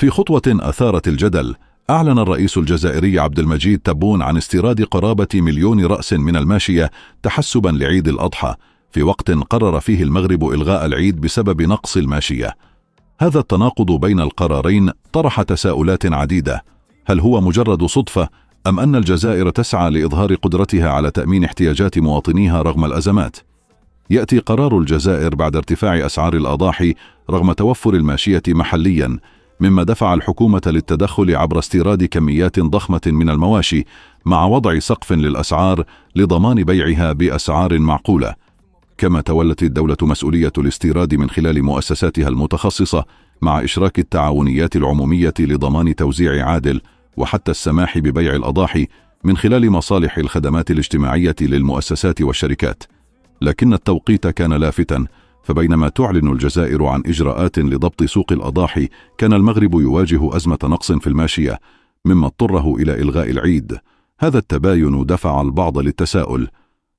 في خطوة أثارت الجدل، أعلن الرئيس الجزائري عبد المجيد تبون عن استيراد قرابة 1,000,000 رأس من الماشية تحسبا لعيد الأضحى، في وقت قرر فيه المغرب إلغاء العيد بسبب نقص الماشية. هذا التناقض بين القرارين طرح تساؤلات عديدة. هل هو مجرد صدفة، أم أن الجزائر تسعى لإظهار قدرتها على تأمين احتياجات مواطنيها رغم الأزمات؟ يأتي قرار الجزائر بعد ارتفاع أسعار الأضاحي رغم توفر الماشية محليا، مما دفع الحكومة للتدخل عبر استيراد كميات ضخمة من المواشي مع وضع سقف للأسعار لضمان بيعها بأسعار معقولة. كما تولت الدولة مسؤولية الاستيراد من خلال مؤسساتها المتخصصة مع إشراك التعاونيات العمومية لضمان توزيع عادل، وحتى السماح ببيع الأضاحي من خلال مصالح الخدمات الاجتماعية للمؤسسات والشركات. لكن التوقيت كان لافتا، فبينما تعلن الجزائر عن إجراءات لضبط سوق الأضاحي، كان المغرب يواجه أزمة نقص في الماشية مما اضطره إلى إلغاء العيد. هذا التباين دفع البعض للتساؤل: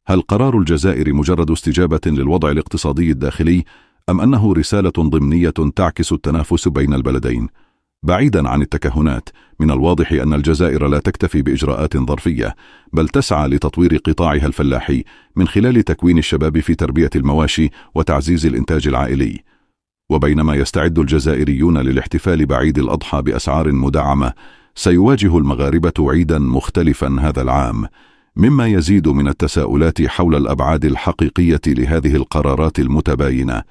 هل قرار الجزائر مجرد استجابة للوضع الاقتصادي الداخلي، أم أنه رسالة ضمنية تعكس التنافس بين البلدين؟ بعيدا عن التكهنات، من الواضح أن الجزائر لا تكتفي بإجراءات ظرفية، بل تسعى لتطوير قطاعها الفلاحي من خلال تكوين الشباب في تربية المواشي وتعزيز الإنتاج العائلي. وبينما يستعد الجزائريون للاحتفال بعيد الأضحى بأسعار مدعمة، سيواجه المغاربة عيدا مختلفا هذا العام، مما يزيد من التساؤلات حول الأبعاد الحقيقية لهذه القرارات المتباينة.